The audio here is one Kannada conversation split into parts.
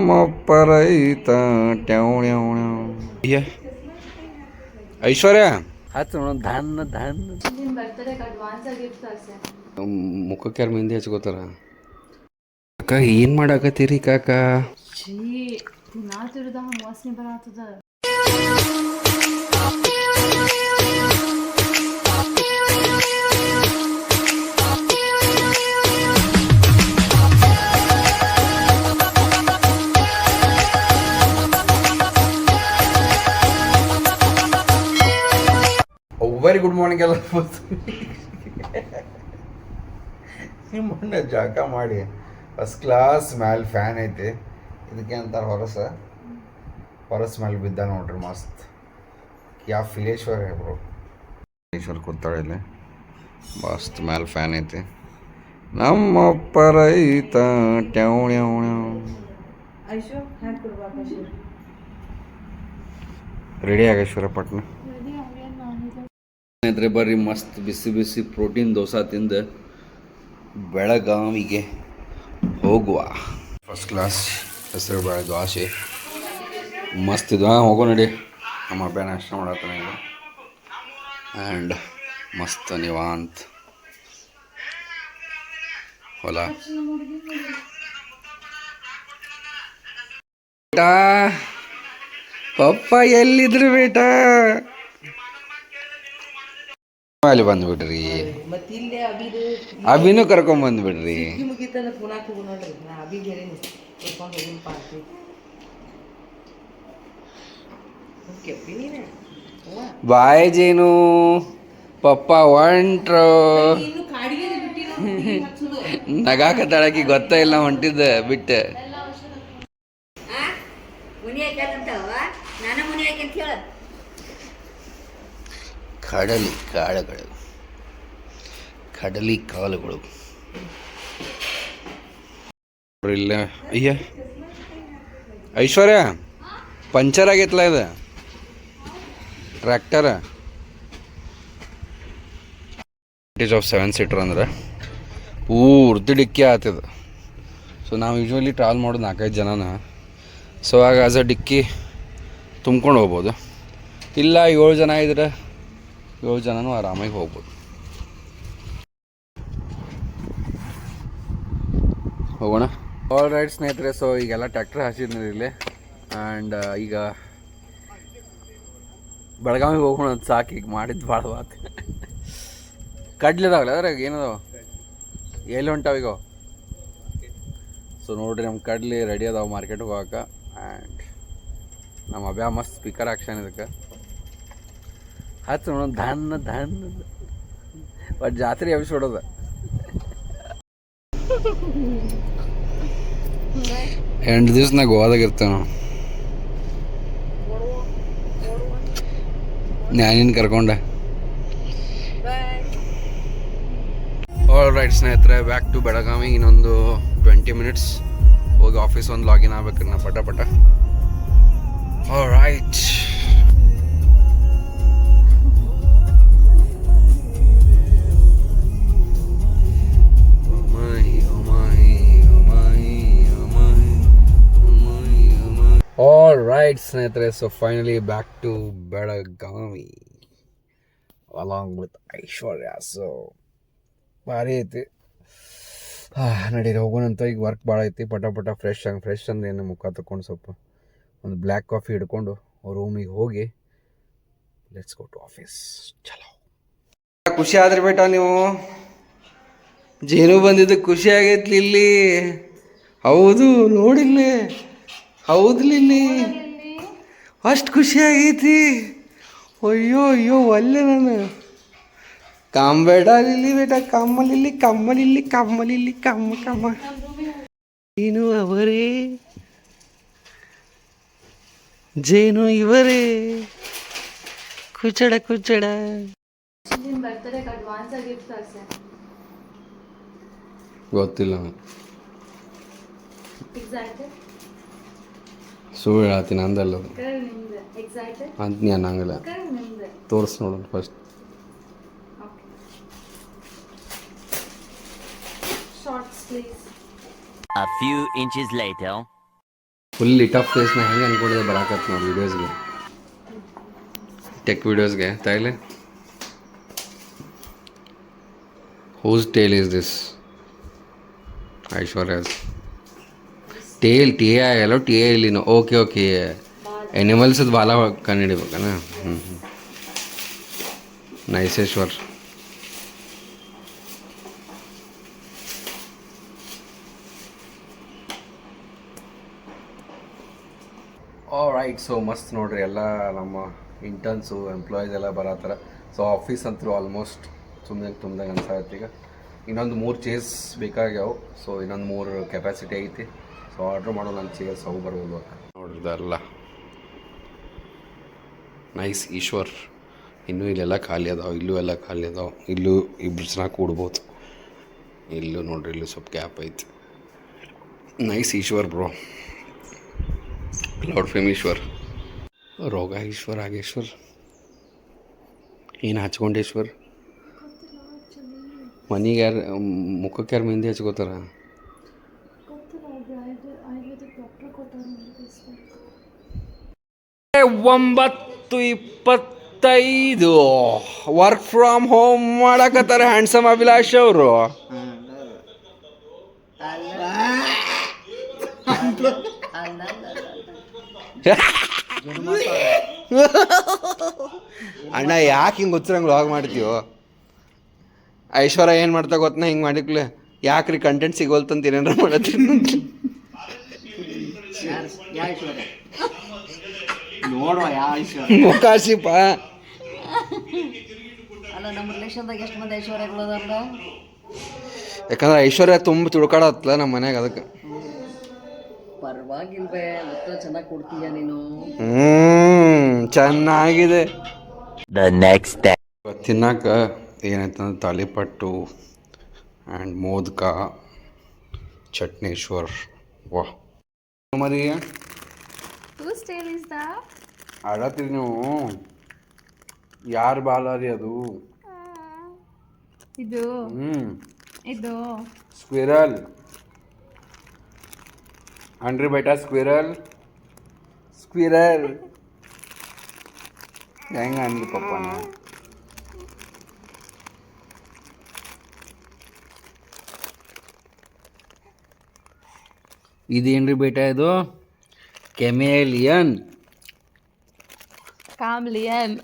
ನಮ್ಮಪ್ಪ ರೈತ ಐಶ್ವರ್ಯ ಹತ್ತು ನೋಡ ಧಾನ್ ಧಾನ್ ಮುಖಕ್ಕೆ ಯಾರು ಮೆಹಂದಿ ಹಚ್ಕೋತಾರ ಕಾಕ ಏನು ಮಾಡಾಕತ್ತೀರಿ ಕಾಕ ವಾಸನೆ ಬರತ್ತದ. ವೆರಿ ಗುಡ್ ಮಾರ್ನಿಂಗ್ ಎಲ್ಲ ಮೊನ್ನೆ ಜಾಕ ಮಾಡಿ ಫಸ್ಟ್ ಕ್ಲಾಸ್ ಮ್ಯಾಲೆ ಫ್ಯಾನ್ ಐತಿ ಇದಕ್ಕೆ ಅಂತಾರೆ ಹೊರಸ್ ಮೇಲೆ ಬಿದ್ದ ನೋಡ್ರಿ ಮಸ್ತ್ ಯಾವ ಫಿಲೇಶ್ವರ ಬ್ರೋ ಫಿಲೇಶ್ವರ ಕೂತಾಳೆ ಇಲ್ಲಿ ಮಸ್ತ್ ಮ್ಯಾಲೆ ಫ್ಯಾನ್ ಐತಿ ನಮ್ಮಪ್ಪ ರೈತ ರೆಡಿ ಆಗೇಶ್ವರ ಪಟ್ನ ಸ್ನೇಹಿತರೆ ಬರ್ರಿ ಮಸ್ತ್ ಬಿಸಿ ಬಿಸಿ ಪ್ರೋಟೀನ್ ದೋಸೆ ತಿಂದು ಬೆಳಗಾವಿಗೆ ಹೋಗುವ ಫಸ್ಟ್ ಕ್ಲಾಸ್ ಹೆಸರು ಬೇಳೆ ದೋಸೆ ಮಸ್ತ್ ಇದು ಹೋಗೋ ನಡಿ ನಮ್ಮ ಅಬ್ಬ ನಾಷ್ಟ ಮಾಡತ್ತಾನೆ ಈಗ ಆ್ಯಂಡ್ ಮಸ್ತ್ ನಿವಾಂತ್ ಹೊಲ ಬೇಟಾ ಪಪ್ಪ ಎಲ್ಲಿದ್ರು ಬೇಟಾ ಅಲ್ಲಿ ಬಂದ್ಬಿಡ್ರಿ ಅಭಿನೂ ಕರ್ಕೊಂಬಂದ್ಬಿಡ್ರಿ ಬಾಯ್ ಜೇನು ಪಪ್ಪ ಹೊಂಟ್ರು ನಗಾಕತ್ತಾಳಕಿ ಗೊತ್ತ ಇಲ್ಲ ಹೊಂಟಿದ್ದ ಬಿಟ್ಟ ಕಡಲಿ ಕಾಳುಗಳು ಇಲ್ಲ ಅಯ್ಯ ಐಶ್ವರ್ಯ ಪಂಚರ್ ಆಗೈತಲ್ಲ ಇದು ಟ್ರ್ಯಾಕ್ಟರ್ ಆಫ್ 7 ಸೀಟರ್ ಅಂದ್ರೆ ಪೂರ್ತಿ ಡಿಕ್ಕಿ ಆಗ್ತದೆ ಸೊ ನಾವು ಯೂಶ್ವಲಿ ಟ್ರಾವೆಲ್ ಮಾಡೋದು 4-5 ಜನನ ಸೊ ಆಗ ಆಸ್ ಅ ಡಿಕ್ಕಿ ತುಂಬ್ಕೊಂಡು ಹೋಗ್ಬೋದು ಇಲ್ಲ 7 ಜನ ಇದ್ರೆ 7 ಜನನೂ ಆರಾಮಾಗಿ ಹೋಗ್ಬೋದು ಹೋಗೋಣ ಆಲ್ ರೈಟ್ ಸ್ನೇಹಿತರೆ ಸೊ ಈಗೆಲ್ಲ ಟ್ರ್ಯಾಕ್ಟರ್ ಹಾಸಿದ್ರಿ ಇಲ್ಲಿ ಆ್ಯಂಡ್ ಈಗ ಬೆಳಗಾವಿಗೆ ಹೋಗೋಣ ಅಂತ ಸಾಕು ಈಗ ಮಾಡಿದ್ದು ಭಾಳ ಬಾತ್ ಕಡ್ಲಿದಾವಲ್ಲ ಅದ್ರಾಗ ಏನದಾವ ಎಲ್ಲಿ ಹೊಂಟಾವ ಈಗ ಸೊ ನೋಡಿರಿ ನಮ್ಮ ಕಡ್ಲಿ ರೆಡಿ ಅದಾವ ಮಾರ್ಕೆಟ್ಗೆ ಹೋಗಕ್ಕೆ ಆ್ಯಂಡ್ ನಮ್ಮ ಅಭ್ಯಾ ಮಸ್ತ್ ಸ್ಪೀಕರ್ ಆಕ್ಷನ್ ಇದಕ್ಕೆ ಹತ್ತು ನೋಡೋಣ ಧಾನ್ ಬಟ್ ಜಾತ್ರೆ ಎಬ್ಬಿಸ್ಬಿಡೋದು ಎಂಟು ದಿವ್ಸ ನಾ ಗೋವಾದಾಗ ಇರ್ತೇವೆ ನಾವು ನ್ಯಾನಿನ ಕರ್ಕೊಂಡ ಆಲ್ ರೈಟ್ ಸ್ನೇಹಿತರೆ ಬ್ಯಾಕ್ ಟು ಬೆಳಗಾವಿ ಇನ್ನೊಂದು 20 ಮಿನಿಟ್ಸ್ ಹೋಗಿ ಆಫೀಸ್ ಒಂದು ಲಾಗಿನ್ ಆಗ್ಬೇಕ್ರಿ ನಾ ಪಟ ಆಲ್ ರೈಟ್ ಆಲ್ ರೈಟ್ ಸ್ನೇಹಿತರೆ so finally back to Belagavi along with Aishwarya so ಭಾರಿ ಐತಿ ನಡೀರಿ ಹೋಗೋಣಂತ ಈಗ ವರ್ಕ್ ಭಾಳ ಐತಿ ಪಟ ಫ್ರೆಶ್ ಅಂದ್ರೆ ಏನು ಮುಖ ತಗೊಂಡು ಸ್ವಲ್ಪ ಒಂದು ಬ್ಲ್ಯಾಕ್ ಕಾಫಿ ಹಿಡ್ಕೊಂಡು ರೂಮಿಗೆ ಹೋಗಿ ಲೆಟ್ಸ್ ಗೋ ಟು ಆಫೀಸ್ ಚಲೋ ಖುಷಿ ಆದ್ರಿ ಬೇಟ ನೀವು ಜೇನು ಬಂದಿದ್ದು ಖುಷಿ ಆಗೈತ್ಲಿ ಇಲ್ಲಿ ಹೌದು ನೋಡಿಲ್ಲಿ ಹೌದ್ಲಿಲ್ಲಿ ಅಷ್ಟು ಖುಷಿ ಆಗೈತಿ ಅಯ್ಯೋ ಒಲ್ಲೆ ನಾನು ಕಾಂಬೇಡ ಲಿಲ್ಲಿ ಬೇಟ ಕಮ್ಮಲಿಲ್ಲಿ ಕಮ್ಮ ಜೇನು ಅವರೇ ಜೇನು ಇವರೇ ಕುಚಡ ಗೊತ್ತಿಲ್ಲ ಸುಳ್ಳು ಹೇಳ್ತೀನಿ ಅಂದಲ್ಲ ಅಂತ ನೀ ಅನ್ನಂಗಿಲ್ಲ ತೋರಿಸ್ ನೋಡೋಣ first A few inches later. Pull it off ಫೇಸ್ನ ಹೆಂಗೆ ಅನ್ಕೊಂಡಿದ್ದೆ ಬರಾಕತ್ತು ನಾವು ವೀಡಿಯೋಸ್ಗೆ, ಟೆಕ್ ವೀಡಿಯೋಸ್ಗೆ ತಾಯಿಲೆ. Whose tail is this? Aishwarya's tail. T A ಎಲ್ಲೋ ಟಿ ಎ ಇಲ್ಲಿನೋ. ಓಕೆ ಓಕೆ, ಎನಿಮಲ್ಸದ್ದು ಬಾಲ ಕಂಡುಹಿಡಿಬೇಕನ. ನೈಸೇಶ್ವರ್. ರೈಟ್. ಸೊ ಮಸ್ತ್ ನೋಡ್ರಿ, ಎಲ್ಲ ನಮ್ಮ ಇಂಟರ್ನ್ಸು ಎಂಪ್ಲಾಯೀಸ್ ಎಲ್ಲ ಬರತ್ತಾರ. ಸೊ ಆಫೀಸ್ ಅಂತೂ ಆಲ್ಮೋಸ್ಟ್ ತುಂಬ್ದಂಗೆ ಅನ್ಸಾಗತ್ತೆ. ಈಗ ಇನ್ನೊಂದು 3 ಚೇರ್ಸ್ ಬೇಕಾಗ್ಯಾವ. ಸೊ ಇನ್ನೊಂದು 3 ಕೆಪಾಸಿಟಿ ಐತಿ. ಸೊ ಆರ್ಡ್ರ್ ಮಾಡೋ ನನ್ನ ಚೇರ್ಸ್ ಅವು ಬರ್ಬೋದು ನೋಡ್ರಿದಲ್ಲ. ನೈಸ್ ಈಶ್ವರ್. ಇನ್ನೂ ಇಲ್ಲೆಲ್ಲ ಖಾಲಿ ಅದಾವೆ, ಇಲ್ಲೂ ಎಲ್ಲ ಖಾಲಿ ಅದಾವೆ. ಇಲ್ಲೂ ಇಬ್ಬರು ಜನ ಕೂಡ್ಬೋದು. ಇಲ್ಲೂ ನೋಡ್ರಿ, ಇಲ್ಲೂ ಸ್ವಲ್ಪ ಗ್ಯಾಪ್ ಐತಿ. Nice Ishwar bro. Cloud fame Ishwar. ರೋಗ ಈಶ್ವರ್, ಆಗೇಶ್ವರ್, ಏನು ಹಚ್ಕೊಂಡೇಶ್ವರ್. ಮನೆಗೆ ಯಾರು, ಮುಖಕ್ಕೆ ಯಾರು ಮೆಹಂದಿ ಹಚ್ಕೋತಾರ? 9:25 ವರ್ಕ್ ಫ್ರಮ್ ಹೋಮ್ ಮಾಡಕತ್ತಾರ ಹ್ಯಾಂಡ್ಸಮ್ ಅಭಿಲಾಷ್ ಅವರು. ಅಣ್ಣ ಯಾಕೆ ಹಿಂಗೆ ಗೊತ್ತಿರಂಗೆ ಲಾಗ್ ಮಾಡ್ತೀವೋ? ಐಶ್ವರ್ಯ ಏನು ಮಾಡ್ತಾ ಗೊತ್ತನ ಹಿಂಗೆ ಮಾಡಿಕ್ಲೆ? ಯಾಕ್ರಿ ಕಂಟೆಂಟ್ ಸಿಗೋಲ್ತಂತ ಏನಾರ ಮಾಡತ್ತೀನಿ ಮುಖಾಶಿಪ. ಯಾಕಂದ್ರೆ ಐಶ್ವರ್ಯ ತುಂಬ ತಿಳ್ಕೊಳತ್ತಲ್ಲ ನಮ್ಮ ಮನ್ಯಾಗ, ಅದಕ್ಕೆ. ಪರವಾಗಿಲ್ವೇ, ಚೆನ್ನಾಗಿ ಕೊಡ್ತೀಯ ನೀನು. ಚೆನ್ನಾಗಿದೆ. The next day. ತಿನ್ನಾಕ ಏನಾಯ್ತಂದ್ರೆ ತಾಲಿಪಟ್ಟು ಆ್ಯಂಡ್ ಮೋದಕ, ಚಟ್ನೇಶ್ವರ್. ವಾಹ್ ಮರಿ ಆಡತ್ತೀರಿ ನೀವು. ಯಾರು ಬಾಲ ರೀ ಅದು? ಇದು ಇದು ಸ್ಕ್ವಿರಲ್. ಅಂಡ್ರಿ ಬೇಟಾ ಸ್ಕ್ವಿರಲ್, ಸ್ಕ್ವಿರಲ್ ಹೆಂಗ ಅಂದ್ರಿ ಪಪ್ಪನ? ಇದೇನ್ರಿ ಬೇಟಾ ಇದು? ಕೆಮೇಲಿಯನ್, ಕಾಮ್ಲಿಯನ್,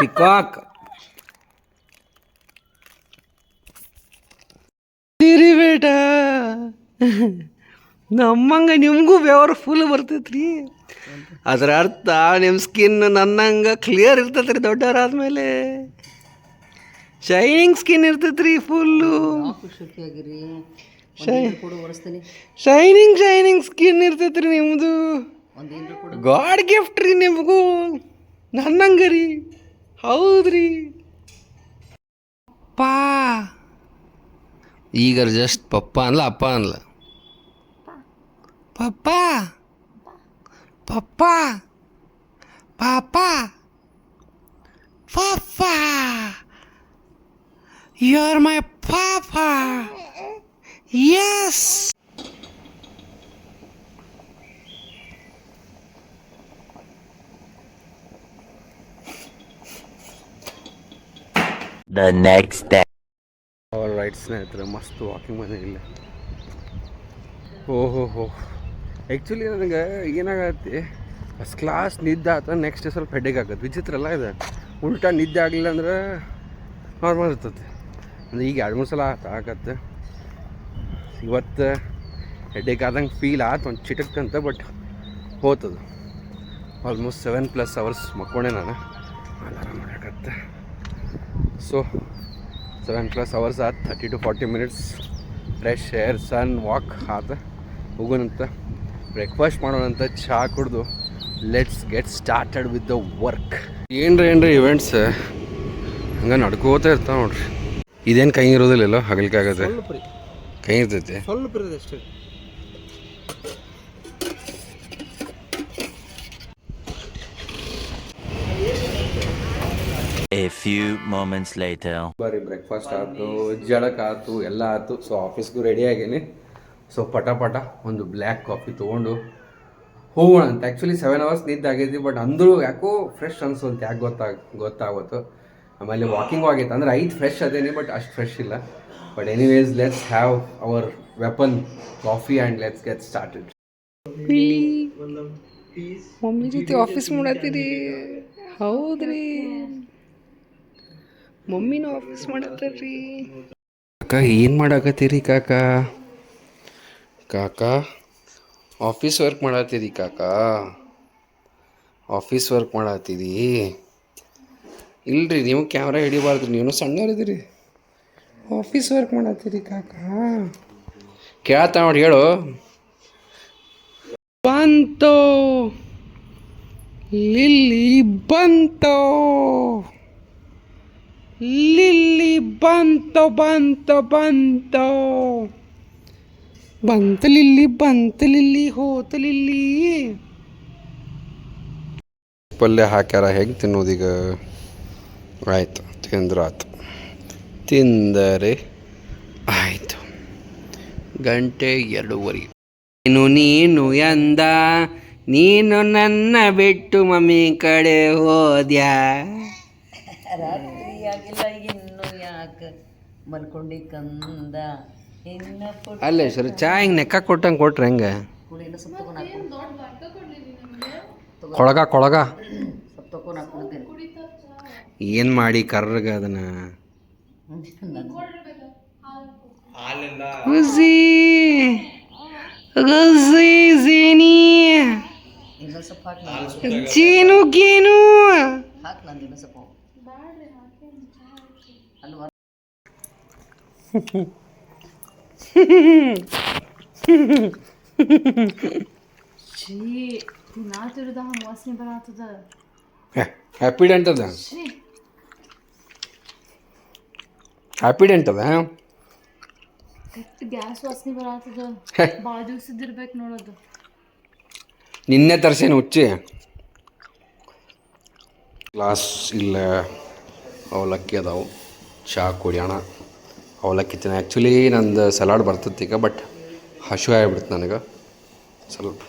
ಪಿಕಾಕ್. ಸಿರಿ ಬೇಟಾ, ನಮ್ಮಂಗೆ ನಿಮಗೂ ಬೆವರು ಫುಲ್ ಬರ್ತೈತ್ರಿ. ಅದರ ಅರ್ಥ ನಿಮ್ಮ ಸ್ಕಿನ್ ನನ್ನಂಗೆ ಕ್ಲಿಯರ್ ಇರ್ತೈತೆ ರೀ. ದೊಡ್ಡವರಾದ್ಮೇಲೆ ಶೈನಿಂಗ್ ಸ್ಕಿನ್ ಇರ್ತೈತ್ರಿ ಫುಲ್ಲು. ಶೈನಿಂಗ್ ಸ್ಕಿನ್ ಇರ್ತೈತ್ರಿ ನಿಮ್ಮದು. ಗಾಡ್ ಗಿಫ್ಟ್ ರೀ ನಿಮಗೂ, ನನ್ನಂಗೆ ರೀ. ಹೌದ್ರಿ ಪಾ. ಈಗ ಜಸ್ಟ್ ಪಪ್ಪ ಅನ್ಲ, ಅಪ್ಪ ಅನ್ಲ. ಪಪ್ಪ ಪಪ್ಪ ಪಾಪ ಪಾಪ, ಯು ಆರ್ ಮೈ ಪಾಪ. Yes. The next day. All right ಸ್ನೇಹಿತರೆ, ಮಸ್ತ್ ವಾಕಿಂಗ್ ಬಂದಿಲ್ಲ. ಓಹೋ, ಆ್ಯಕ್ಚುಲಿ ನನಗೆ ಏನಾಗತ್ತೆ, ಫಸ್ಟ್ ಕ್ಲಾಸ್ ನಿದ್ದೆ ಆತ, ನೆಕ್ಸ್ಟ್ ಸ್ವಲ್ಪ ಹೆಡ್ಡೇಕ್ ಆಗತ್ತೆ. ವಿಚಿತ್ರ ಅಲ್ಲ ಇದು? ಉಲ್ಟಾ ನಿದ್ದೆ ಆಗಲಿಲ್ಲ ಅಂದ್ರೆ ನಾರ್ಮಲ್ ಇರ್ತದೆ. ಅಂದರೆ ಈಗ 2-3 ಸಲ ಆಗತ್ತೆ. ಇವತ್ತು ಹೆಡ್ಡೇಕ್ ಆದಂಗೆ ಫೀಲ್ ಆಯ್ತು ಒಂದು ಚಿಟಕ್ಕಂತ, ಬಟ್ ಹೋತದು. ಆಲ್ಮೋಸ್ಟ್ 7+ ಅವರ್ಸ್ ಮಕ್ಕೊಂಡೆ ನಾನು. ಅಲಾರಾಮ್ ಮಾಡಕತ್ತೆ. ಸೊ 7+ ಅವರ್ಸ್ ಆಯ್ತು. 30 to 40 minutes fresh air, sun walk ಆತ. ಹೋಗೋಣಂತ, ಬ್ರೇಕ್ಫಾಸ್ಟ್ ಮಾಡೋಣಂತ, ಚಹಾ ಕುಡ್ದು let's get started with the work. ಏನ್ರಿ ಇವೆಂಟ್ಸ್ ಹಂಗೆ ನಡ್ಕೋತಾ ಇರ್ತಾವೆ ನೋಡ್ರಿ. ಇದೇನು ಕೈ ಇರೋದಿಲ್ಲಲ್ಲ, ಹಗಲಿಕೆ ಆಗತ್ತೆ. ಕೈ ಇರ್ತೈತೆ ಸ್ವಲ್ಪ ಇರೋದು ಅಷ್ಟೇ. A few moments later. ಬರೀ ಬ್ರೇಕ್ಫಾಸ್ಟ್ ಆಯ್ತು, ಜಳಕ ಆಯ್ತು, ಎಲ್ಲ ಆಯ್ತು. ಸೊ ಆಫೀಸ್ಗೂ ರೆಡಿ ಆಗೀನಿ. ಸೊ ಪಟ ಒಂದು ಬ್ಲ್ಯಾಕ್ ಕಾಫಿ ತೊಗೊಂಡು ಹೋಗೋಣ ಅಂತ. ಆ್ಯಕ್ಚುಲಿ 7 hours ನಿದ್ದಾಗೈತಿ, ಬಟ್ ಅಂದರೂ ಯಾಕೋ ಫ್ರೆಶ್ ಅನ್ಸೋಲ್ತು. ಯಾಕೆ ಗೊತ್ತಾಗುತ್ತೋ. ಆಮೇಲೆ ವಾಕಿಂಗು ಆಗೈತೆ, ಅಂದರೆ 5 ಫ್ರೆಶ್ ಅದೇನಿ, ಬಟ್ ಅಷ್ಟು ಫ್ರೆಶ್ ಇಲ್ಲ. But anyways, let's have our weapon coffee and let's get started. Mummy ಜೊತೆ ಆಫೀಸ್ ಮಾಡತ್ತೀರಿ? ಹೌದ್ರಿ, ಮಮ್ಮಿನೂ ಆಫೀಸ್ ಮಾಡತ್ತೀರಿ. ಕಾಕ ಏನು ಮಾಡಾಕತ್ತೀರಿ ಕಾಕ? ಆಫೀಸ್ ವರ್ಕ್ ಮಾಡತ್ತೀರಿ ಕಾಕ? ಆಫೀಸ್ ವರ್ಕ್ ಮಾಡತ್ತೀರಿ? ಇಲ್ರಿ, ನೀವು ಕ್ಯಾಮ್ರಾ ಹಿಡಿಬಾರ್ದು, ನೀವು ಸಣ್ಣವರಿದ್ದೀರಿ. ಆಫೀಸ್ ವರ್ಕ್ ಮಾಡತ್ತೀರಿ ಕಾಕ? ಕೇಳತ್ತ ನೋಡಿ, ಹೇಳು. ಬಂತು ಲಿಲ್ಲಿ, ಬಂತು ಲಿಲ್ಲಿ, ಬಂತು ಲಿಲ್ಲಿ, ಹೋತ ಲಿಲ್ಲಿ. ಪಲ್ಯ ಹಾಕ್ಯಾರ, ಹೆಂಗೆ ತಿನ್ನೋದೀಗ? ಆಯಿತು, ತಿಂದರೆ ಆಯಿತು. 2:02. ನೀನು ಎಂದ, ನೀನು ನನ್ನ ಬಿಟ್ಟು ಮಮ್ಮಿ ಕಡೆ ಹೋದ್ಯಾ? ರಾತ್ರಿ ಆಗಿಲ್ಲ ಇನ್ನು ಯಾಕೆ ಮಲ್ಕೊಂಡಿ ಕಂದ, ಇನ್ನ ಅಲ್ಲೇ ಸರ್, ಚಾ ಹಿಂಗೆ ನೆಕ್ಕ ಕೊಟ್ಟಂಗೆ ಕೊಟ್ರೆ ಹೆಂಗೆ? ಕುಡಿನ ಸೊಪ್ಪು ಕೊಳಗ ತಗೊಂಡು ಹಾಕ್ಬಿಡ್ತೀನಿ. ಏನು ಮಾಡಿ ಕರ್ರಗ ಅದನ್ನ? ಇನ್ನೊಂದು ಸ್ವಲ್ಪ ಹಾಕಿ ನಂದು ಇನ್ನೊಂದು ಸ್ವಲ್ಪ ಅಲ್ವಾ? ವಾಸನೆ ಬರತ್ತದ. ಹ್ಯಾಪಿಡೆಂಟ್ ಅದ, ಹ್ಯಾಪಿಡೆಂಟ್ ಅದ. ಗ್ಯಾಸ್ ವಾಸನೆ ಬರತ್ತದ. ಭಾಳ ದಿವ್ಸದಿರ್ಬೇಕು ನೋಡೋದು. ನಿನ್ನೆ ತರ್ಸೇನು ಹುಚ್ಚಿ? ಗ್ಲಾಸ್ ಇಲ್ಲ, ಅವಲಕ್ಕಿ ಅದಾವು, ಚಹಾ ಕುಡಿಯೋಣ. ಅವಲಕ್ಕಿ ತಿನ್ನ. ಆ್ಯಕ್ಚುಲಿ ನಂದು ಸಲಾಡ್ ಬರ್ತೈತಿ ಈಗ, ಬಟ್ ಹಸಿವು ಆಗಿಬಿಡ್ತು ನನಗೆ ಸ್ವಲ್ಪ.